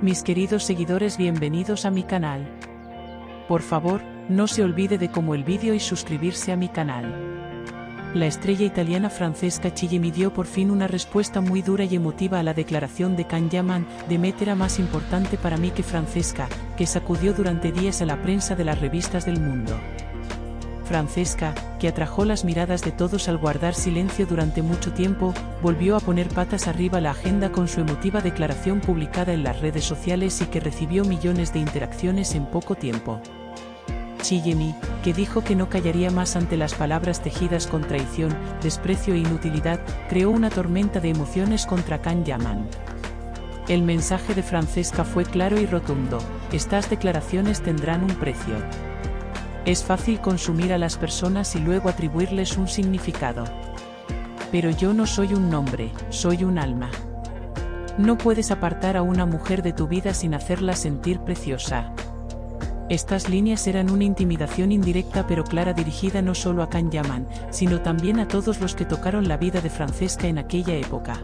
Mis queridos seguidores, bienvenidos a mi canal. Por favor, no se olvide de como el vídeo y suscribirse a mi canal. La estrella italiana Francesca Chillemi dio por fin una respuesta muy dura y emotiva a la declaración de Can Yaman. Demet era más importante para mí que Francesca, que sacudió durante días a la prensa de las revistas del mundo. Francesca, que atrajo las miradas de todos al guardar silencio durante mucho tiempo, volvió a poner patas arriba la agenda con su emotiva declaración publicada en las redes sociales y que recibió millones de interacciones en poco tiempo. Chillemi, que dijo que no callaría más ante las palabras tejidas con traición, desprecio e inutilidad, creó una tormenta de emociones contra Can Yaman. El mensaje de Francesca fue claro y rotundo: estas declaraciones tendrán un precio. Es fácil consumir a las personas y luego atribuirles un significado. Pero yo no soy un nombre, soy un alma. No puedes apartar a una mujer de tu vida sin hacerla sentir preciosa. Estas líneas eran una intimidación indirecta pero clara dirigida no solo a Can Yaman, sino también a todos los que tocaron la vida de Francesca en aquella época.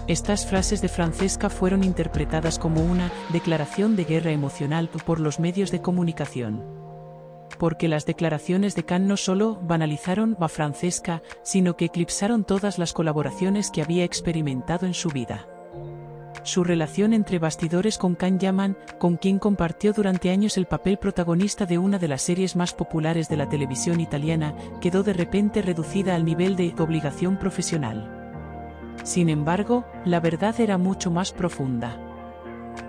Estas frases de Francesca fueron interpretadas como una declaración de guerra emocional por los medios de comunicación. Porque las declaraciones de Can no solo banalizaron a Francesca, sino que eclipsaron todas las colaboraciones que había experimentado en su vida. Su relación entre bastidores con Can Yaman, con quien compartió durante años el papel protagonista de una de las series más populares de la televisión italiana, quedó de repente reducida al nivel de obligación profesional. Sin embargo, la verdad era mucho más profunda.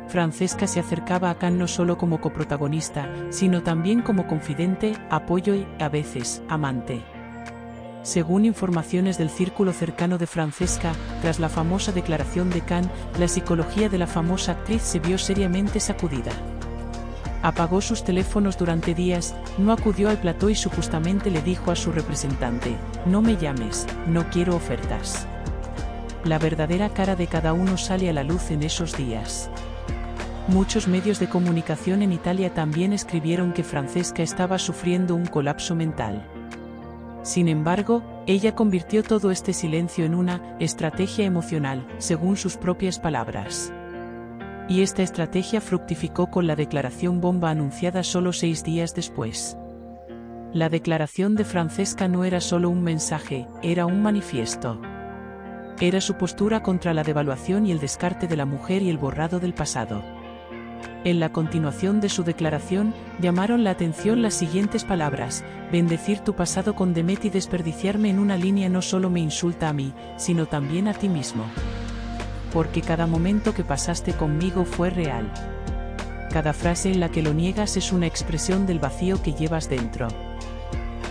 Francesca se acercaba a Can no solo como coprotagonista, sino también como confidente, apoyo y, a veces, amante. Según informaciones del círculo cercano de Francesca, tras la famosa declaración de Can, la psicología de la famosa actriz se vio seriamente sacudida. Apagó sus teléfonos durante días, no acudió al plató y supuestamente le dijo a su representante: no me llames, no quiero ofertas. La verdadera cara de cada uno sale a la luz en esos días. Muchos medios de comunicación en Italia también escribieron que Francesca estaba sufriendo un colapso mental. Sin embargo, ella convirtió todo este silencio en una estrategia emocional, según sus propias palabras. Y esta estrategia fructificó con la declaración bomba anunciada solo 6 días después. La declaración de Francesca no era solo un mensaje, era un manifiesto. Era su postura contra la devaluación y el descarte de la mujer y el borrado del pasado. En la continuación de su declaración, llamaron la atención las siguientes palabras: bendecir tu pasado con Demet y desperdiciarme en una línea no solo me insulta a mí, sino también a ti mismo. Porque cada momento que pasaste conmigo fue real. Cada frase en la que lo niegas es una expresión del vacío que llevas dentro.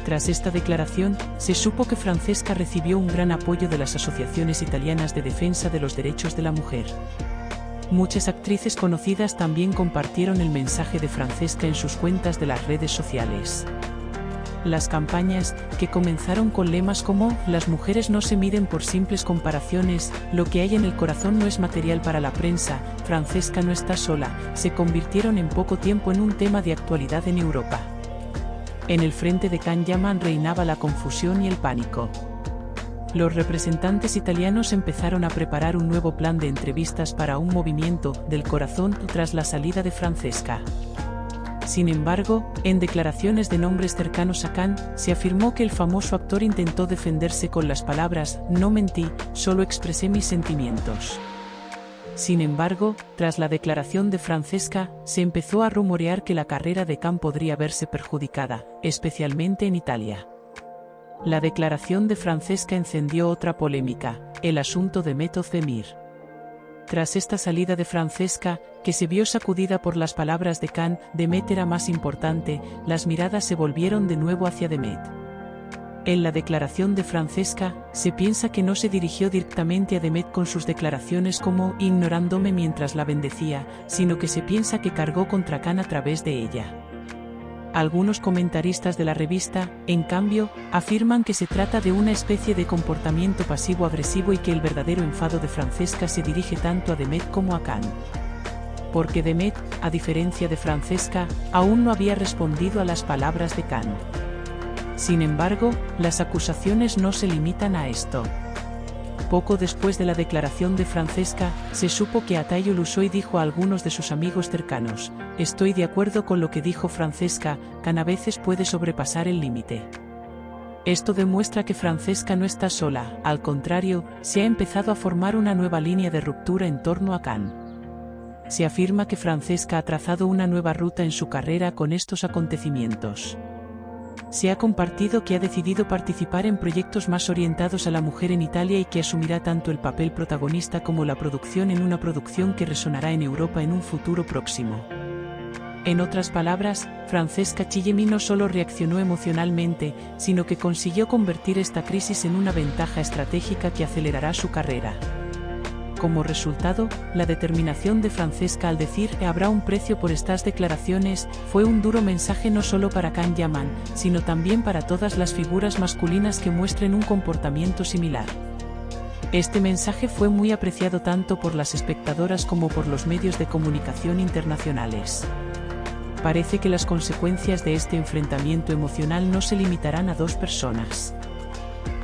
Tras esta declaración, se supo que Francesca recibió un gran apoyo de las asociaciones italianas de defensa de los derechos de la mujer. Muchas actrices conocidas también compartieron el mensaje de Francesca en sus cuentas de las redes sociales. Las campañas, que comenzaron con lemas como «Las mujeres no se miden por simples comparaciones», «Lo que hay en el corazón no es material para la prensa», «Francesca no está sola», se convirtieron en poco tiempo en un tema de actualidad en Europa. En el frente de Can Yaman reinaba la confusión y el pánico. Los representantes italianos empezaron a preparar un nuevo plan de entrevistas para un movimiento del corazón tras la salida de Francesca. Sin embargo, en declaraciones de nombres cercanos a Can, se afirmó que el famoso actor intentó defenderse con las palabras: no mentí, solo expresé mis sentimientos. Sin embargo, tras la declaración de Francesca, se empezó a rumorear que la carrera de Can podría verse perjudicada, especialmente en Italia. La declaración de Francesca encendió otra polémica: el asunto de Demet Özdemir. Tras esta salida de Francesca, que se vio sacudida por las palabras de Can, Demet era más importante, las miradas se volvieron de nuevo hacia Demet. En la declaración de Francesca, se piensa que no se dirigió directamente a Demet con sus declaraciones como ignorándome mientras la bendecía, sino que se piensa que cargó contra Can a través de ella. Algunos comentaristas de la revista, en cambio, afirman que se trata de una especie de comportamiento pasivo-agresivo y que el verdadero enfado de Francesca se dirige tanto a Demet como a Can. Porque Demet, a diferencia de Francesca, aún no había respondido a las palabras de Can. Sin embargo, las acusaciones no se limitan a esto. Poco después de la declaración de Francesca, se supo que Atayo Ulusoy dijo a algunos de sus amigos cercanos: "Estoy de acuerdo con lo que dijo Francesca, Khan a veces puede sobrepasar el límite". Esto demuestra que Francesca no está sola, al contrario, se ha empezado a formar una nueva línea de ruptura en torno a Khan. Se afirma que Francesca ha trazado una nueva ruta en su carrera con estos acontecimientos. Se ha compartido que ha decidido participar en proyectos más orientados a la mujer en Italia y que asumirá tanto el papel protagonista como la producción en una producción que resonará en Europa en un futuro próximo. En otras palabras, Francesca Chillemi no solo reaccionó emocionalmente, sino que consiguió convertir esta crisis en una ventaja estratégica que acelerará su carrera. Como resultado, la determinación de Francesca al decir "habrá un precio por estas declaraciones" fue un duro mensaje no solo para Khan Yaman, sino también para todas las figuras masculinas que muestren un comportamiento similar. Este mensaje fue muy apreciado tanto por las espectadoras como por los medios de comunicación internacionales. Parece que las consecuencias de este enfrentamiento emocional no se limitarán a dos personas.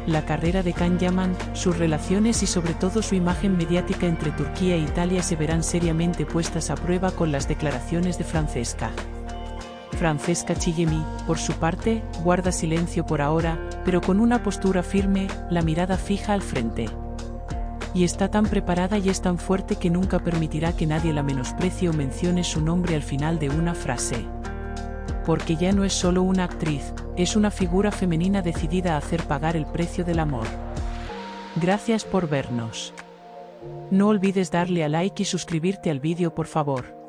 La carrera de Khan Yaman, sus relaciones y sobre todo su imagen mediática entre Turquía e Italia se verán seriamente puestas a prueba con las declaraciones de Francesca. Francesca Chillemi, por su parte, guarda silencio por ahora, pero con una postura firme, la mirada fija al frente. Y está tan preparada y es tan fuerte que nunca permitirá que nadie la menosprecie o mencione su nombre al final de una frase. Porque ya no es solo una actriz, es una figura femenina decidida a hacer pagar el precio del amor. Gracias por vernos. No olvides darle a like y suscribirte al vídeo por favor.